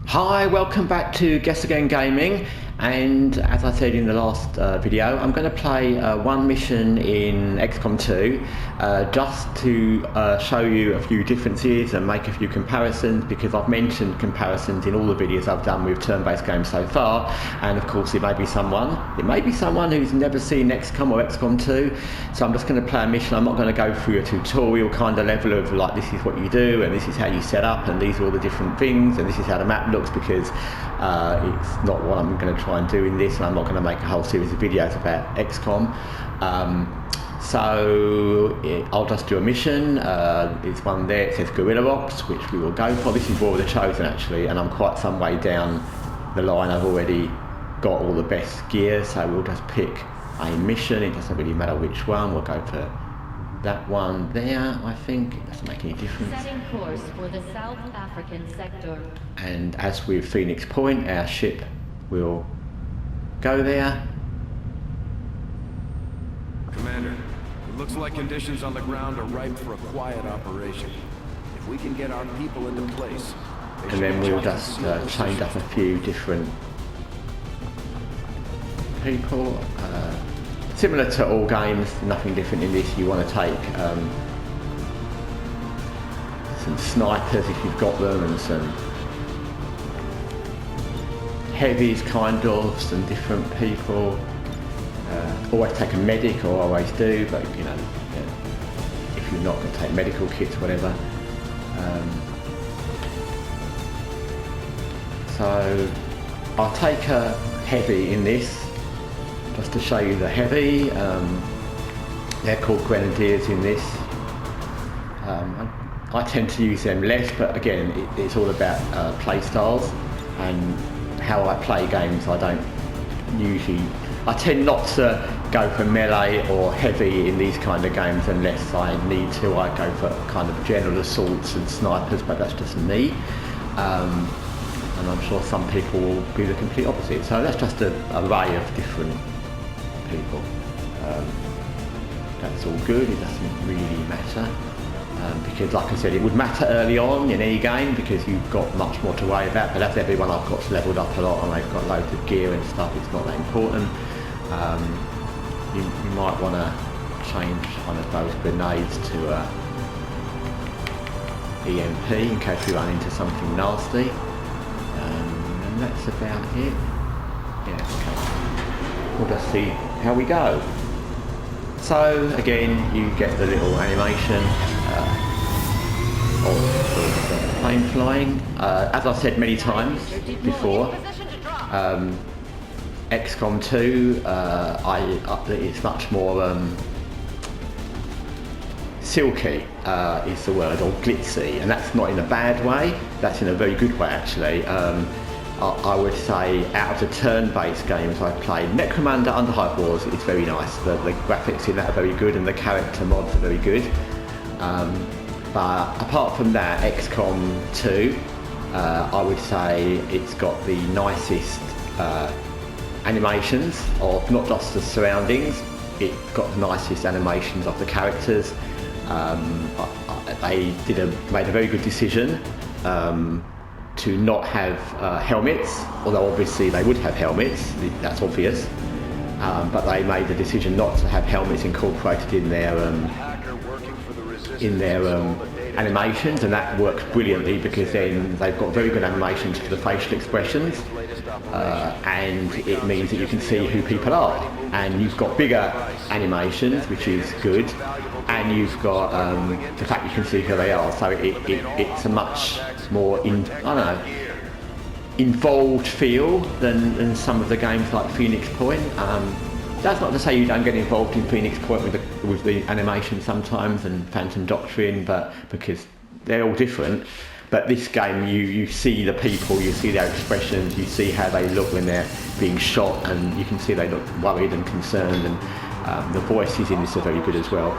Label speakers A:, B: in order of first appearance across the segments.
A: Hi, welcome back to Guessagaingaming, and as I said in the last video, I'm going to play one mission in XCOM 2 just to show you a few differences and make a few comparisons, because I've mentioned comparisons in all the videos I've done with turn-based games so far, and of course it may be someone who's never seen XCOM or XCOM 2, so I'm just going to play a mission. I'm not going to go through a tutorial kind of level of like, this is what you do and this is how you set up and these are all the different things and this is how the map looks, because it's not what I'm going to try and do in this, and I'm not going to make a whole series of videos about XCOM. I'll just do a mission. There's one there, it says Guerrilla Ops, which we will go for. This is War of the Chosen actually, and I'm quite some way down the line. I've already got all the best gear, so we'll just pick a mission. It doesn't really matter which one. We'll go for that one there, I think. It doesn't make any difference.
B: Setting course for the South African sector.
A: And as with Phoenix Point, our ship will go there.
C: Commander, it looks like conditions on the ground are ripe for a quiet operation. If we can get our people into place...
A: And then we'll just change up a few different people. Similar to all games, nothing different in this. You want to take some snipers if you've got them, and some heavies, kind of, some different people. Always take a medic, or always do, but you know, if you're not going to take medical kits, whatever. So I'll take a heavy in this, just to show you the heavy. They're called grenadiers in this. I tend to use them less, but again, it's all about play styles and how I play games. I tend not to go for melee or heavy in these kind of games unless I need to. I go for kind of general assaults and snipers, but that's just me. And I'm sure some people will be the complete opposite. So that's just an array of different people. That's all good. It doesn't really matter, because like I said, it would matter early on in any game because you've got much more to worry about, but as everyone I've got's leveled up a lot and they've got loads of gear and stuff, it's not that important. You might want to change one of those grenades to EMP in case you run into something nasty, and that's about it. Yeah, okay. We'll just see how we go. So again, you get the little animation of the plane flying. As I've said many times before, XCOM 2, it's much more silky is the word, or glitzy, and that's not in a bad way, that's in a very good way actually. I would say out of the turn-based games I've played, Necromunda Under Hype Wars is very nice. The graphics in that are very good and the character mods are very good. But apart from that, XCOM 2, I would say it's got the nicest animations of not just the surroundings, it's got the nicest animations of the characters. They made a very good decision to not have helmets, although obviously they would have helmets, that's obvious, but they made the decision not to have helmets incorporated in their animations, and that works brilliantly because then they've got very good animations for the facial expressions, and it means that you can see who people are, and you've got bigger animations, which is good, and you've got the fact you can see who they are, so it's a much more involved feel than some of the games like Phoenix Point. That's not to say you don't get involved in Phoenix Point with the animation sometimes, and Phantom Doctrine, but because they're all different. But this game, you see the people, you see their expressions, you see how they look when they're being shot, and you can see they look worried and concerned, and the voices in this are very good as well.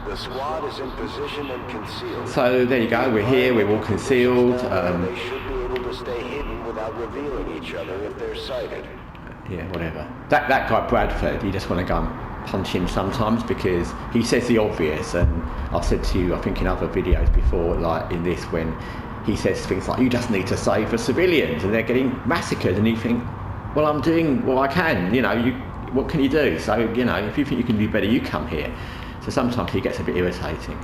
D: The squad is in position and concealed.
A: So there you go, we're here, we're all concealed.
D: They should be able to stay hidden without revealing each other if they're sighted.
A: Yeah, whatever. That guy Bradford, you just want to go and punch him sometimes because he says the obvious, and I've said to you, I think in other videos before, like in this, when he says things like, you just need to save the civilians and they're getting massacred, and you think, well, I'm doing what I can, you know, what can you do? So, you know, if you think you can do better, you come here. So sometimes he gets a bit irritating.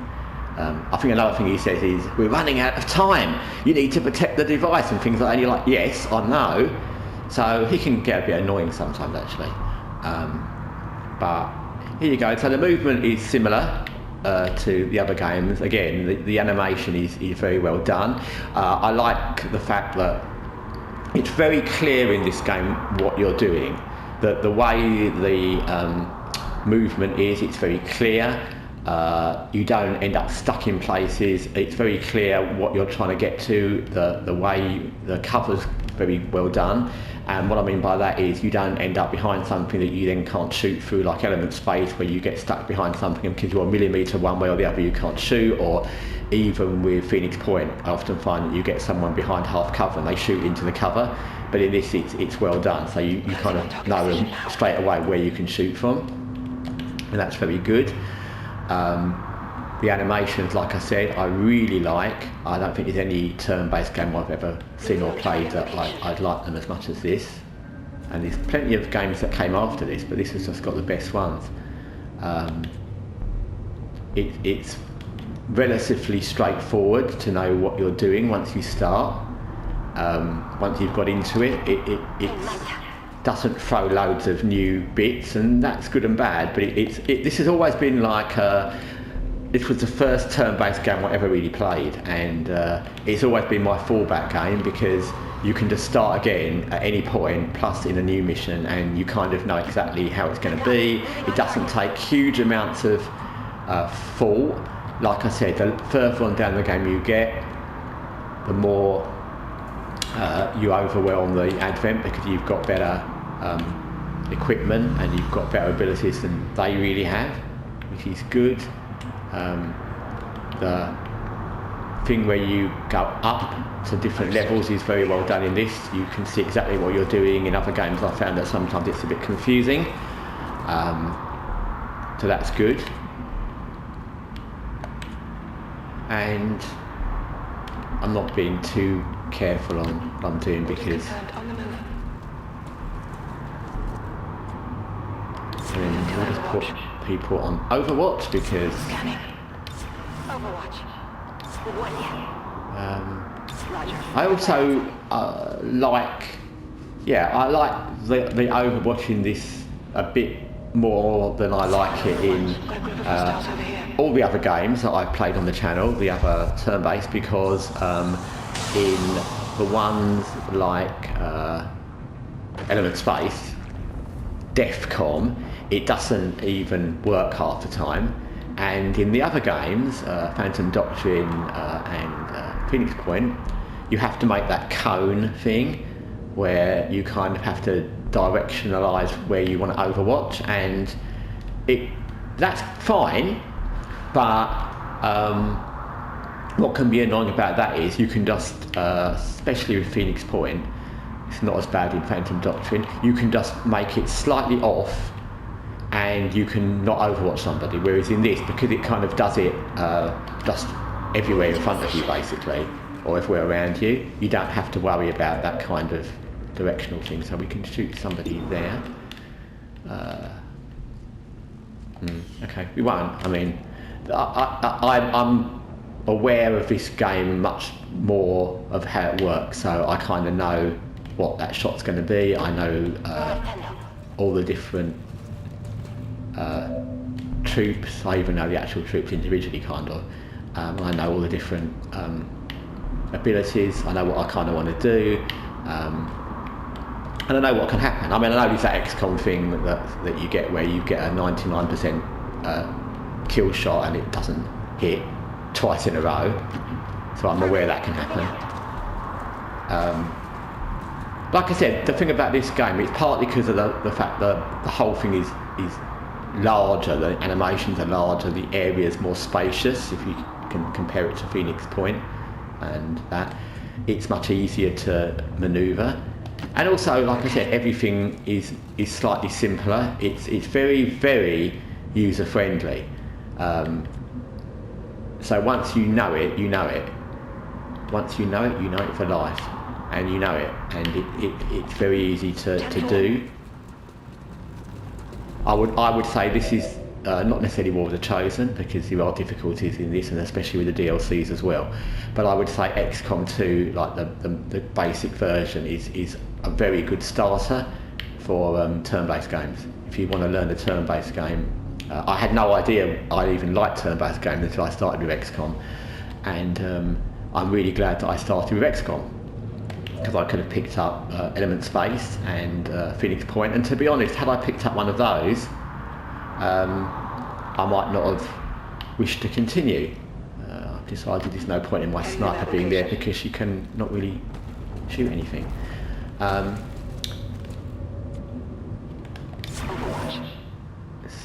A: I think another thing he says is, we're running out of time, you need to protect the device and things like that, and you're like, yes, I know. So he can get a bit annoying sometimes, actually. But here you go. So the movement is similar to the other games. Again, the animation is very well done. I like the fact that it's very clear in this game what you're doing. The way the movement is, it's very clear. You don't end up stuck in places. It's very clear what you're trying to get to. The way the cover's very well done. And what I mean by that is you don't end up behind something that you then can't shoot through, like Element Space, where you get stuck behind something because you're a millimetre one way or the other you can't shoot. Or even with Phoenix Point, I often find that you get someone behind half cover and they shoot into the cover. But in this, it's well done, so you kind of know straight away where you can shoot from, and that's very good. The animations, like I said, I really like. I don't think there's any turn-based game I've ever seen or played that I'd like them as much as this. And there's plenty of games that came after this, but this has just got the best ones. It's relatively straightforward to know what you're doing once you start. Once you've got into it, it doesn't throw loads of new bits, and that's good and bad. But this has always been like this was the first turn-based game I ever really played, and it's always been my fallback game because you can just start again at any point, plus in a new mission, and you kind of know exactly how it's going to be. It doesn't take huge amounts of thought. Like I said, the further on down the game you get, the more you overwhelm the advent because you've got better equipment and you've got better abilities than they really have, which is good. The thing where you go up to different levels is very well done in this. You can see exactly what you're doing. In other games I found that sometimes it's a bit confusing, so that's good. And I'm not being too careful on what I'm doing because I'll just put people on Overwatch because I also like the Overwatch in this a bit more than I like it in all the other games that I've played on the channel, the other turn-based, because in the ones like Element Space, XCOM, it doesn't even work half the time, and in the other games, Phantom Doctrine and Phoenix Point, you have to make that cone thing where you kind of have to directionalise where you want to overwatch, and that's fine, but what can be annoying about that is you can just, especially with Phoenix Point, it's not as bad in Phantom Doctrine, you can just make it slightly off and you can not overwatch somebody, whereas in this, because it kind of does it just everywhere in front of you basically, or everywhere around you, you don't have to worry about that kind of directional thing, so we can shoot somebody there. Okay, we won't. I mean, I'm aware of this game much more of how it works, so I kind of know what that shot's going to be. I know all the different troops. I even know the actual troops individually, kind of. I know all the different abilities. I know what I kind of want to do. And I know what can happen. I mean, I know there's that XCOM thing that you get where you get a 99% kill shot and it doesn't hit twice in a row. So I'm aware that can happen. Like I said, the thing about this game, it's partly because of the fact that the whole thing is larger, the animations are larger, the area's more spacious, if you can compare it to Phoenix Point, and that. It's much easier to manoeuvre. And also, like I said, everything is slightly simpler. It's very, very user friendly. So once you know it, you know it. Once you know it for life, and you know it, and it's very easy to do. I would say this is not necessarily War of the Chosen, because there are difficulties in this, and especially with the DLCs as well. But I would say XCOM 2, like the basic version, is a very good starter for turn-based games. If you want to learn a turn-based game, I had no idea I even liked turn-based games until I started with XCOM, and I'm really glad that I started with XCOM, because I could have picked up Element Space and Phoenix Point, and to be honest, had I picked up one of those, I might not have wished to continue. I've decided there's no point in my sniper being there because she can not really shoot anything.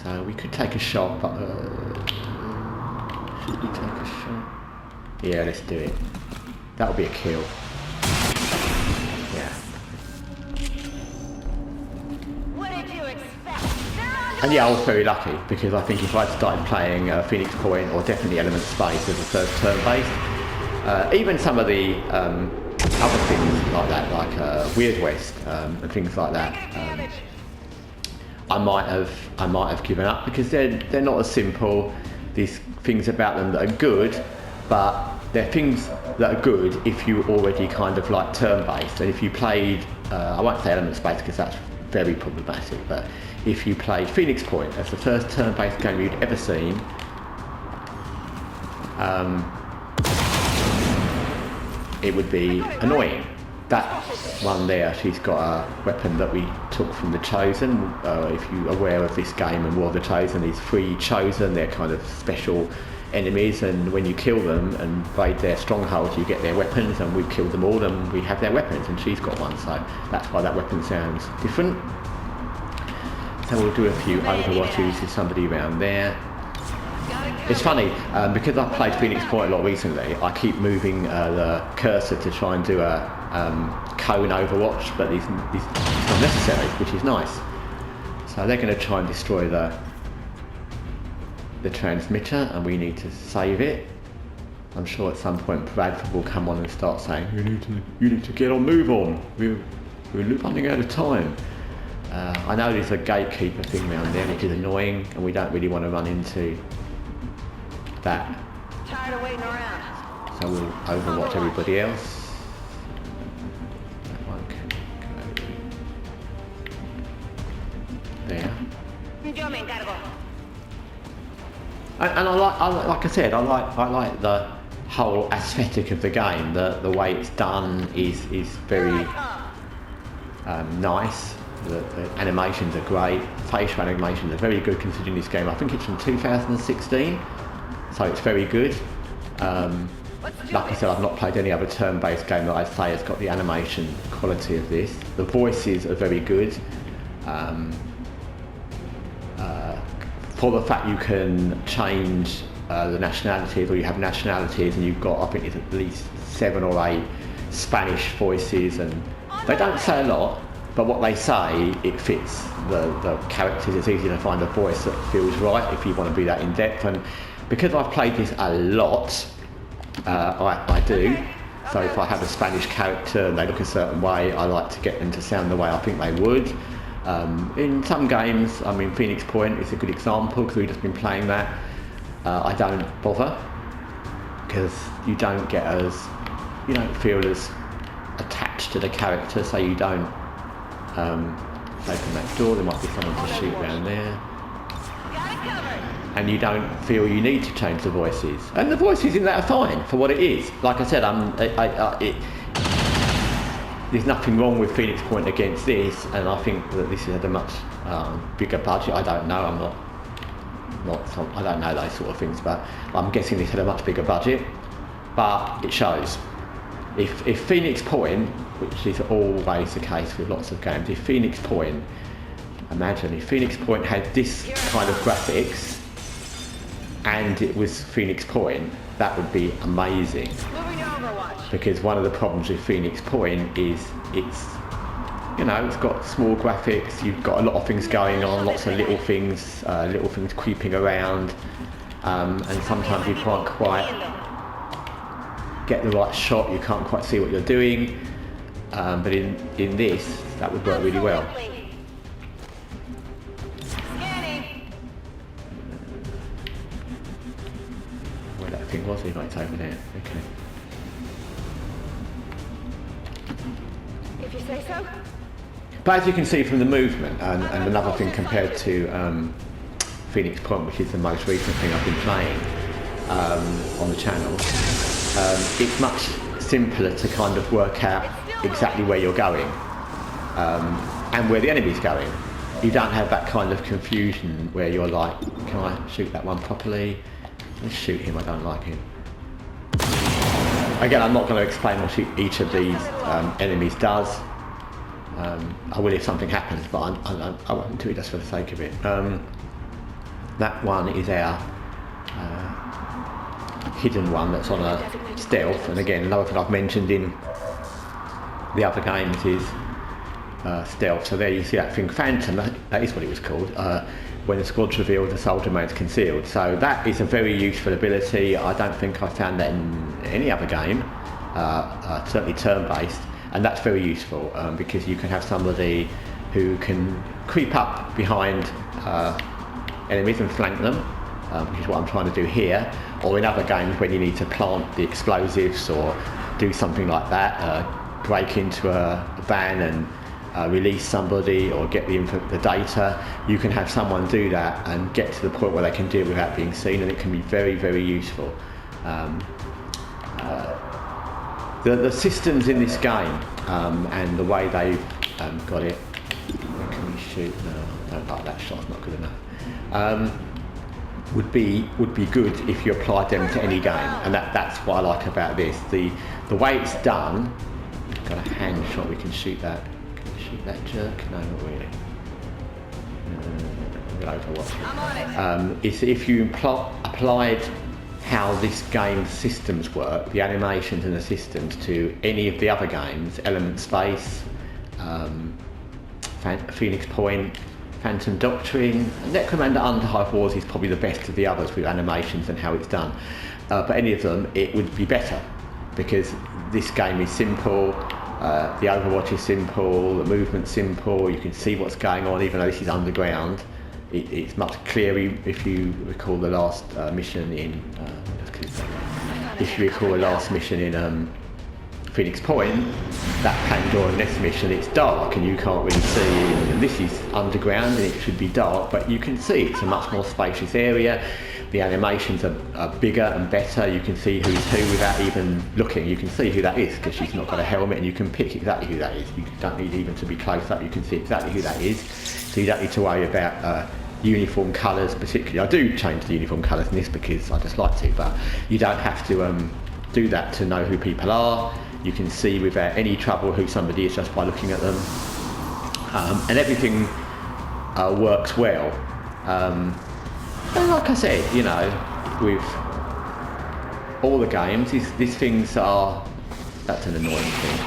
A: So we could take a shot, but should we take a shot? Yeah, let's do it. That'll be a kill. Yeah.
E: What did you expect?
A: And yeah, I was very lucky, because I think if I'd started playing Phoenix Point, or definitely Element Space as a first turn-based, even some of the other things like that, like Weird West and things like that, I might have given up, because they're not as simple. There's things about them that are good, but they're things that are good if you already kind of like turn-based. And if you played, I won't say Element Space because that's very problematic, but if you played Phoenix Point as the first turn-based game you'd ever seen, it would be annoying. That one there, she's got a weapon that we took from the Chosen. If you're aware of this game and War of the Chosen, these 3 Chosen, they're kind of special enemies, and when you kill them and raid their strongholds, you get their weapons, and we've killed them all and we have their weapons, and she's got one, so that's why that weapon sounds different. So we'll do a few overwatches with somebody around there. It's funny, because I've played Phoenix Point a lot recently, I keep moving the cursor to try and do a cone overwatch, but it's not necessary, which is nice. So they're going to try and destroy the transmitter, and we need to save it. I'm sure at some point Bradford will come on and start saying, you need to get on, move on, we're running out of time. I know there's a gatekeeper thing around there, which is annoying, and we don't really want to run into that.
E: Tired of waiting around.
A: So we'll overwatch everybody else. That one can go there. And like I said, I like the whole aesthetic of the game. The way it's done is very nice. The animations are great. Facial animations are very good considering this game. I think it's from 2016, so it's very good. Like I said, I've not played any other turn-based game that I'd say has got the animation quality of this. The voices are very good. For the fact you can change the nationalities, or you have nationalities, and you've got, I think it's at least 7 or 8 Spanish voices, and they don't say a lot, but what they say, it fits the characters. It's easy to find a voice that feels right if you want to be that in depth. And because I've played this a lot, I do. So if I have a Spanish character and they look a certain way, I like to get them to sound the way I think they would. In some games, I mean Phoenix Point is a good example because we've just been playing that. I don't bother because you don't feel as attached to the character, so you don't open that door. There might be someone to shoot around there. And you don't feel you need to change the voices. And the voices in that are fine for what it is. Like I said, there's nothing wrong with Phoenix Point against this, and I think that this had a much bigger budget. I don't know, I don't know those sort of things, but I'm guessing this had a much bigger budget, but it shows. If Phoenix Point, which is always the case with lots of games, if Phoenix Point had this kind of graphics and it was Phoenix Point, that would be amazing.
E: Moving to Overwatch.
A: Because one of the problems with Phoenix Point is it's you know, it's got small graphics, you've got a lot of things going on, lots of little things creeping around, and sometimes you can't quite get the right shot, you can't quite see what you're doing, but in this, that would work really well. Where that thing was, it's over there, okay.
E: If you say so.
A: But as you can see from the movement, and another thing compared to Phoenix Point, which is the most recent thing I've been playing on the channel, it's much simpler to kind of work out exactly where you're going and where the enemy's going. You don't have that kind of confusion where you're like, can I shoot that one properly? Let's shoot him, I don't like him. Again, I'm not going to explain what each of these enemies does. I will if something happens, but I won't do it just for the sake of it. That one is our hidden one that's on a stealth, and again, another thing I've mentioned in the other games is stealth. So there you see that thing, Phantom, that is what it was called, when the squad's revealed, the soldier remains concealed. So that is a very useful ability. I don't think I found that in any other game, certainly turn-based. And that's very useful because you can have somebody who can creep up behind enemies and flank them, which is what I'm trying to do here, or in other games when you need to plant the explosives or do something like that, break into a van and release somebody or get the data. You can have someone do that and get to the point where they can do it without being seen, and it can be very, very useful. The systems in this game and the way they've got it. Where can we shoot? No, I don't like that shot. Not good enough. Would be good if you applied them to any game, and that's what I like about this. The way it's done. Got a hand shot. We can shoot that. Can we shoot that jerk? No, not really. We'll overwatch it. It's if you applied how this game's systems work, the animations and the systems, to any of the other games, Element Space, Phoenix Point, Phantom Doctrine, Necromunda Underhive Wars is probably the best of the others with animations and how it's done. But any of them, it would be better because this game is simple, the Overwatch is simple, the movement's simple, you can see what's going on even though this is underground. It's much clearer if you recall the last mission in. If you recall the last mission in Phoenix Point, that Pandora Nest mission, it's dark and you can't really see. And this is underground and it should be dark, but you can see it's a much more spacious area. The animations are bigger and better. You can see who's who without even looking. You can see who that is because she's not got a helmet, and you can pick exactly who that is. You don't need even to be close up. You can see exactly who that is. So you don't need to worry about uniform colours particularly. I do change the uniform colours in this because I just like to, but you don't have to do that to know who people are. You can see without any trouble who somebody is just by looking at them, and everything works well. And like I said, you know, with all the games, these things are, that's an annoying thing.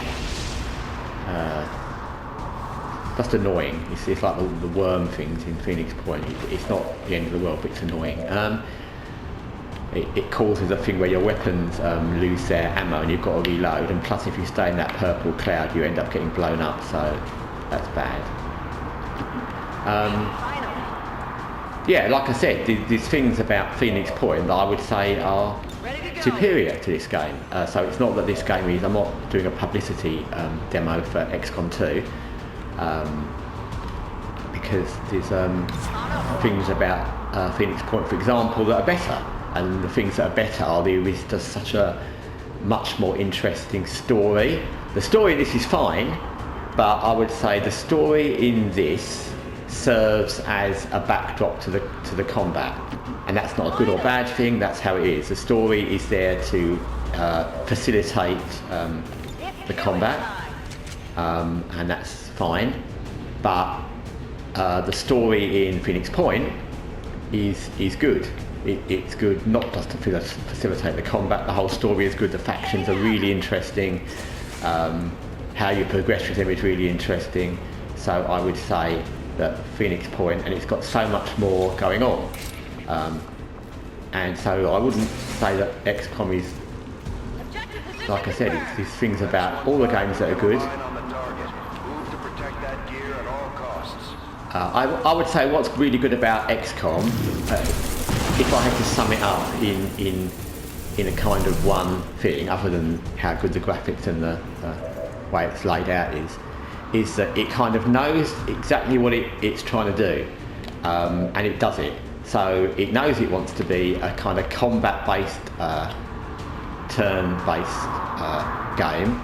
A: Just annoying. It's like the worm things in Phoenix Point. It's not the end of the world, but it's annoying. It causes a thing where your weapons lose their ammo and you've got to reload, and plus if you stay in that purple cloud you end up getting blown up, so that's bad. Yeah, like I said, these things about Phoenix Point that I would say are superior to this game. So it's not that this game is, I'm not doing a publicity demo for XCOM 2, because there's things about Phoenix Point, for example, that are better. And the things that are better are there is just such a much more interesting story. The story in this is fine, but I would say the story in this serves as a backdrop to the combat, and that's not a good or bad thing. That's how it is. The story is there to facilitate the combat, and that's fine. But the story in Phoenix Point is good. It's good not just to facilitate the combat. The whole story is good. The factions are really interesting. how you progress with them is really interesting. So I would say that Phoenix Point, and it's got so much more going on. And so I wouldn't say that XCOM is, like I said, it's these things about all the games that are good. I would say what's really good about XCOM, if I had to sum it up in a kind of one thing, other than how good the graphics and the way it's laid out is that it kind of knows exactly what it's trying to do, and it does it. So it knows it wants to be a kind of combat-based, turn-based game,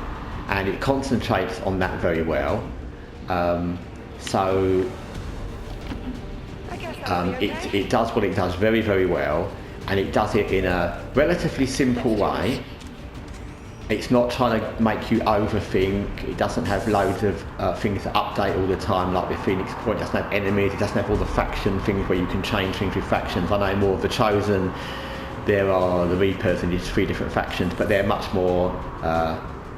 A: and it concentrates on that very well. It does what it does very, very well, and it does it in a relatively simple way. It's not trying to make you overthink. It doesn't have loads of things that update all the time, like with Phoenix Point. It doesn't have enemies. It doesn't have all the faction things where you can change things with factions. I know more of the Chosen. There are the Reapers, and there's 3 different factions, but they're much more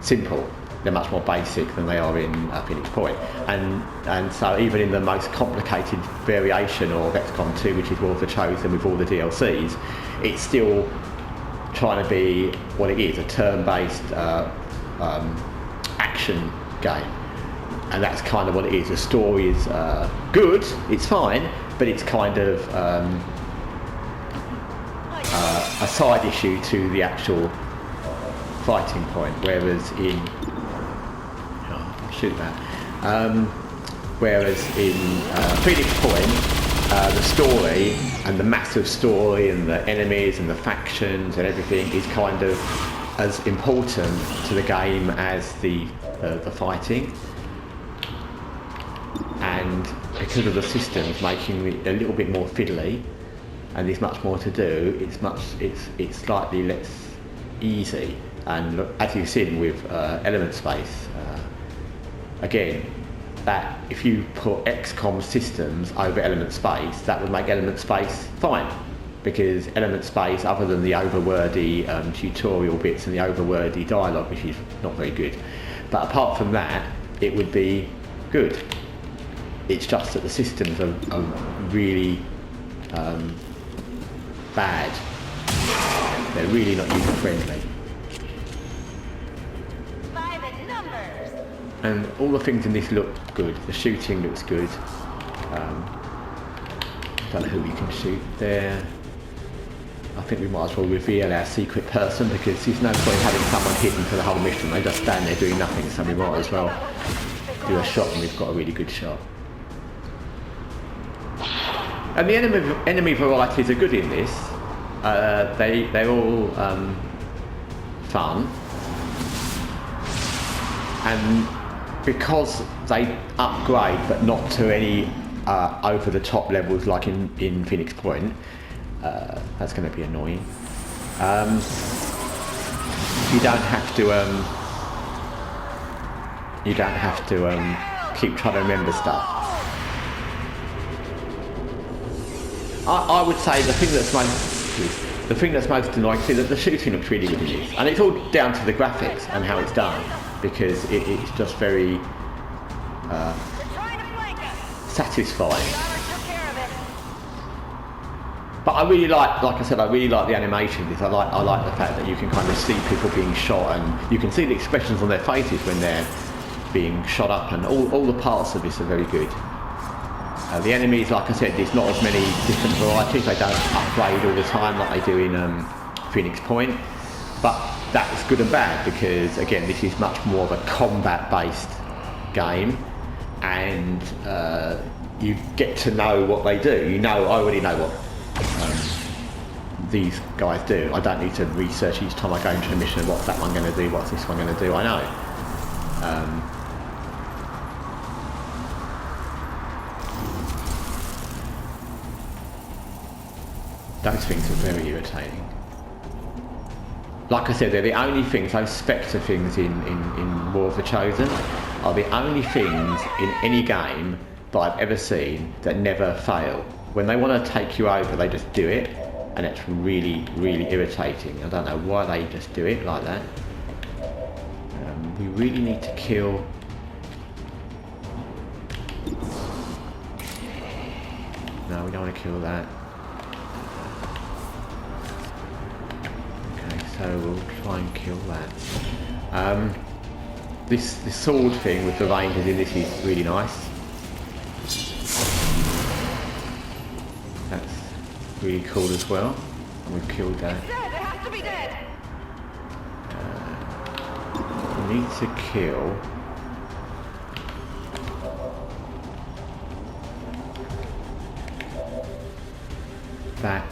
A: simple. They're much more basic than they are in Phoenix Point. And so even in the most complicated variation of XCOM 2, which is War of the Chosen with all the DLCs, it's still trying to be what it is, a turn-based action game. And that's kind of what it is. The story is good, it's fine, but it's kind of a side issue to the actual fighting point, whereas in Phoenix Point, the story and the massive story and the enemies and the factions and everything is kind of as important to the game as the fighting. And because of the systems making it a little bit more fiddly, and there's much more to do, it's slightly less easy. And as you've seen with Element Space, again, that if you put XCOM systems over Element Space, that would make Element Space fine, because Element Space, other than the overwordy tutorial bits and the overwordy dialogue, which is not very good, but apart from that, it would be good. It's just that the systems are really bad. They're really not user friendly. And all the things in this look good. The shooting looks good. Don't know who we can shoot there. I think we might as well reveal our secret person, because there's no point having someone hidden for the whole mission. They just stand there doing nothing, so we might as well do a shot, and we've got a really good shot. And the enemy varieties are good in this. They're all fun. And because they upgrade, but not to any over-the-top levels like in Phoenix Point, that's going to be annoying. You don't have to keep trying to remember stuff. I would say the thing that's most annoying is that the shooting looks really good in this, and it's all down to the graphics and how it's done, because it's just very satisfying. But I really like I said, I really like the animation. I like the fact that you can kind of see people being shot, and you can see the expressions on their faces when they're being shot up, and all the parts of this are very good. The enemies, like I said, there's not as many different varieties. They don't upgrade all the time like they do in Phoenix Point. But that's good and bad, because again, this is much more of a combat-based game, and you get to know what they do. I already know what these guys do. I don't need to research each time I go into a mission, what's that one going to do, what's this one going to do. I know. Those things are very irritating. Like I said, they're the only things, those Spectre things in War of the Chosen are the only things in any game that I've ever seen that never fail. When they want to take you over, they just do it, and it's really, really irritating. I don't know why they just do it like that. we really need to kill. No, we don't want to kill that. Okay, so we'll try and kill that. This sword thing with the rangers in this is really nice. That's really cool as well. And we've killed that.
E: It's dead. It has to be dead.
A: We need to kill that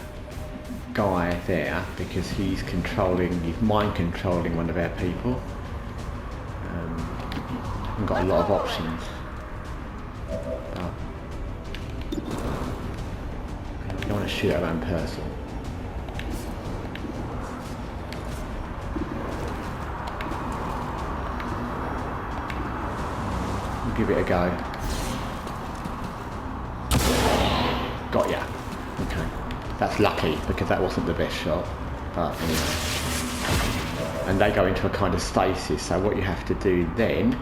A: guy there because he's mind controlling one of our people. We've got a lot of options. But we don't want to shoot our own person. We'll give it a go. Got ya. Okay. That's lucky because that wasn't the best shot. But anyway. And they go into a kind of stasis, so what you have to do then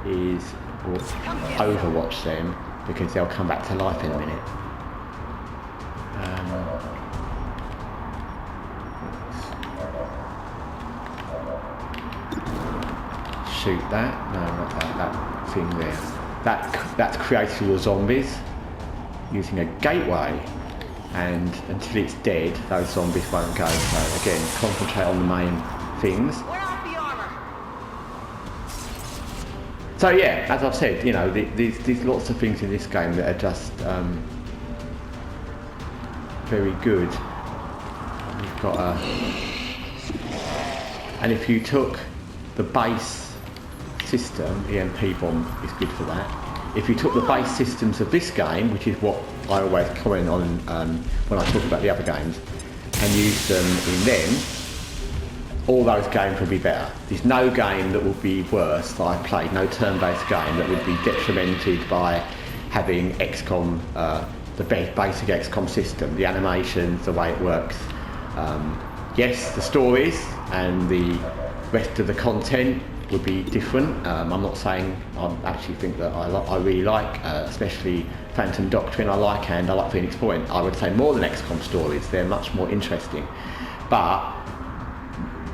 A: is overwatch them because they'll come back to life in a minute. Shoot that? No, not that. That thing there. That's created your zombies using a gateway, and until it's dead, those zombies won't go. So again, concentrate on the main things. So yeah, as I've said, you know, there's lots of things in this game that are just very good. You've got and if you took the base system, EMP bomb is good for that. If you took the base systems of this game, which is what I always comment on when I talk about the other games, and use them in them, all those games would be better. There's no game that would be worse that I've played, no turn-based game that would be detrimented by having XCOM, the basic XCOM system, the animations, the way it works. Yes, the stories and the rest of the content would be different. I'm not saying, I actually think that I really like, especially Phantom Doctrine, I like Phoenix Point. I would say more than XCOM stories, they're much more interesting. But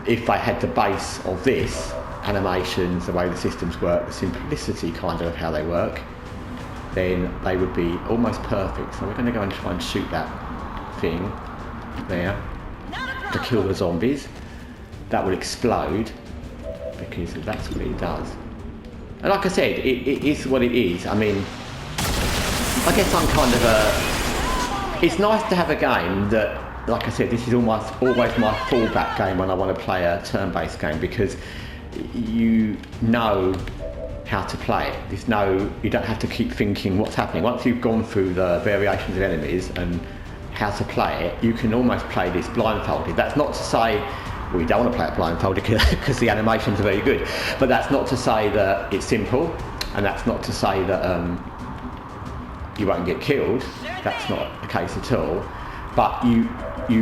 A: if they had the base of this, animations, the way the systems work, the simplicity kind of how they work, then they would be almost perfect. So we're going to go and try and shoot that thing there to kill the zombies. That will explode because that's what it does. And like I said, it is what it is. I mean, I guess I'm kind of it's nice to have a game that, like I said, this is almost always my fallback game when I want to play a turn-based game because you know how to play it. You don't have to keep thinking what's happening. Once you've gone through the variations of enemies and how to play it, you can almost play this blindfolded. That's not to say, well, you don't want to play it blindfolded because the animations are very good, but that's not to say that it's simple, and that's not to say that you won't get killed. That's not the case at all. But you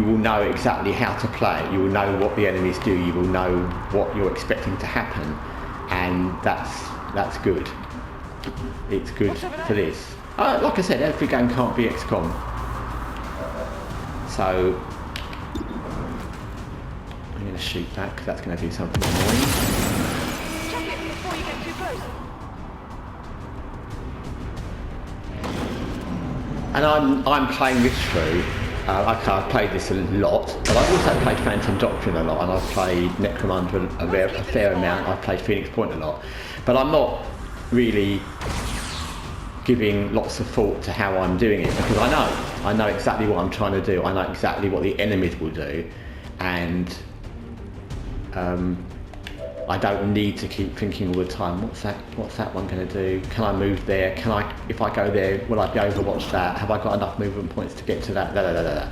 A: will know exactly how to play it. You will know what the enemies do. You will know what you're expecting to happen, and that's good. It's good for this. Like I said, every game can't be XCOM. So I'm going to shoot that because that's going to do something annoying.
E: Check it before you get too close.
A: And I'm playing this through. I've played this a lot, but I've also played Phantom Doctrine a lot, and I've played Necromunda a fair amount. I've played Phoenix Point a lot, but I'm not really giving lots of thought to how I'm doing it because I know exactly what I'm trying to do. I know exactly what the enemies will do, and I don't need to keep thinking all the time, what's that one going to do? Can I move there? If I go there, will I be able to watch that? Have I got enough movement points to get to that? To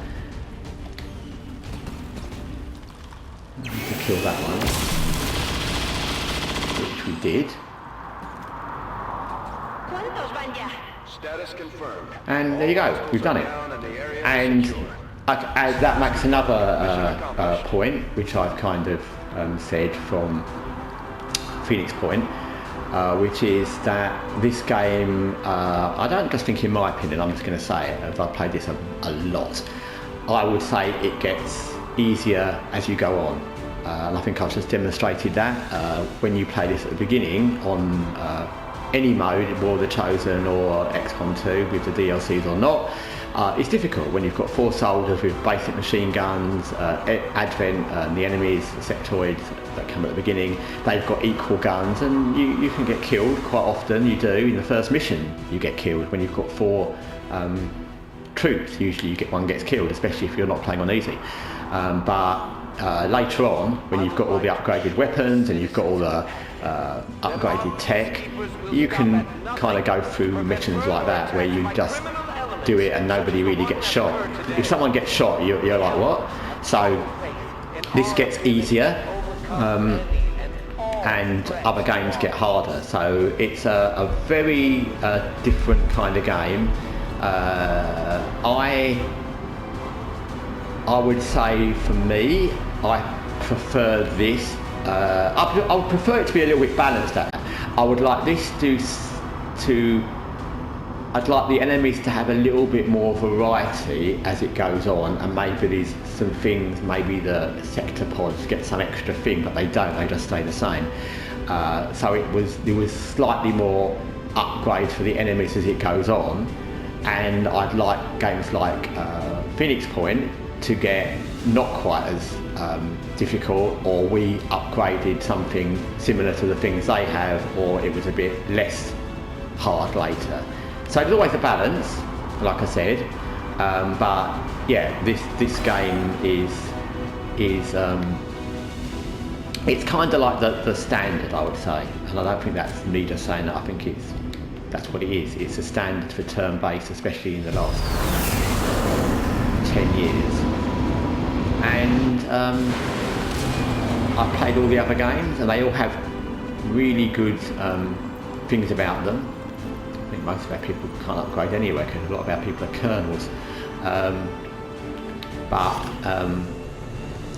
A: kill that one, which we did.
D: Status confirmed.
C: And there you go, we've done it.
A: And that makes another point, which I've kind of said from Phoenix Point, which is that this game, I don't just think in my opinion, I'm just going to say it, as I've played this a lot, I would say it gets easier as you go on. And I think I've just demonstrated that when you play this at the beginning on any mode, War of the Chosen or XCOM 2 with the DLCs or not. It's difficult when you've got 4 soldiers with basic machine guns, Advent, the enemies, sectoids that come at the beginning, they've got equal guns, and you can get killed quite often. You do in the first mission, you get killed when you've got 4 troops. Usually one gets killed, especially if you're not playing on easy. But later on, when you've got all the upgraded weapons and you've got all the upgraded tech, you can kind of go through missions like that where you just do it and nobody really gets shot. If someone gets shot, you're like, what? So this gets easier, and other games get harder. So it's a very different kind of game. I would say for me, I prefer this. I would prefer it to be a little bit balanced out. I would like this I'd like the enemies to have a little bit more variety as it goes on, and maybe there's some things, maybe the sector pods get some extra thing, but they don't, they just stay the same. So there was slightly more upgrade for the enemies as it goes on, and I'd like games like Phoenix Point to get not quite as difficult, or we upgraded something similar to the things they have, or it was a bit less hard later. So there's always a balance, like I said, but yeah, this game is it's kind of like the standard, I would say, and I don't think that's me just saying that. I think that's what it is. It's a standard for turn-based, especially in the last 10 years. And I've played all the other games, and they all have really good things about them. I think most of our people can't upgrade anyway because a lot of our people are colonels.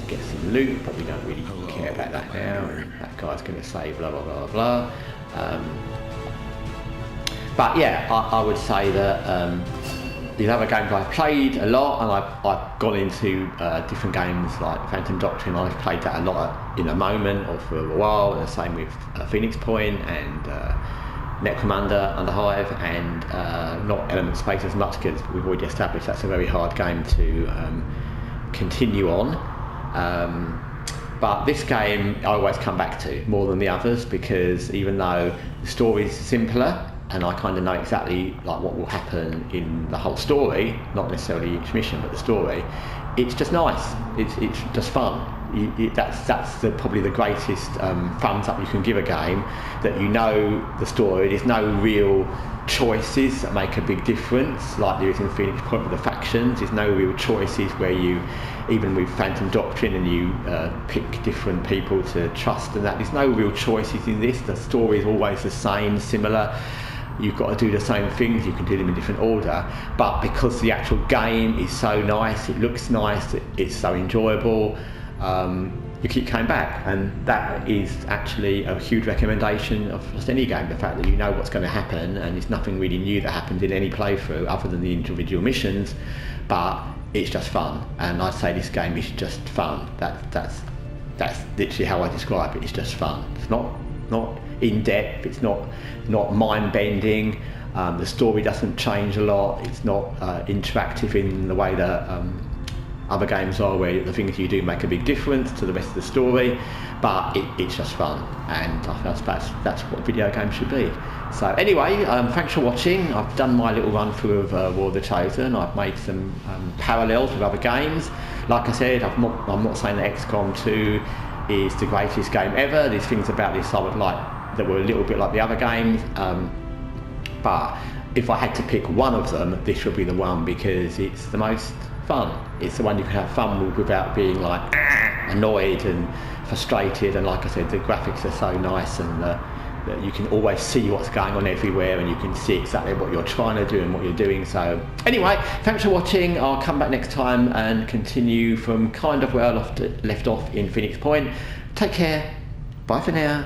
A: Get some loot, but we don't really care about that now. And that guy's going to say blah blah blah blah. But yeah, I would say that these other games I've played a lot, and I've gone into different games like Phantom Doctrine. I've played that a lot in a moment or for a while, and the same with Phoenix Point and Necromunda, Underhive, and not Element Space as much because we've already established that's a very hard game to continue on. But this game I always come back to more than the others, because even though the story's simpler and I kind of know exactly like what will happen in the whole story, not necessarily each mission but the story, it's just nice. It's just fun. That's probably the greatest thumbs up you can give a game, that you know the story. There's no real choices that make a big difference like there is in Phoenix Point with the factions. There's no real choices where you, even with Phantom Doctrine, and you pick different people to trust and that. There's no real choices in this. The story is always the same, similar. You've got to do the same things, you can do them in different order, but because the actual game is so nice, it looks nice, it's so enjoyable, you keep coming back, and that is actually a huge recommendation of just any game. The fact that you know what's going to happen, and there's nothing really new that happens in any playthrough other than the individual missions, but it's just fun. And I'd say this game is just fun. That's literally how I describe it. It's just fun. It's not in depth. It's not mind bending. The story doesn't change a lot. It's not interactive in the way that other games are, where the things you do make a big difference to the rest of the story, but it's just fun, and I suppose that's what video games should be. So anyway, thanks for watching. I've done my little run through of War of the Chosen. I've made some parallels with other games. Like I said, I'm not saying that XCOM 2 is the greatest game ever. There's things about this I would like that were a little bit like the other games, but if I had to pick one of them, this would be the one, because it's the most fun. It's the one you can have fun with without being like annoyed and frustrated, and like I said, the graphics are so nice, and that you can always see what's going on everywhere, and you can see exactly what you're trying to do and what you're doing. So anyway, thanks for watching. I'll come back next time and continue from kind of where I left off in Phoenix Point. Take care, bye for now.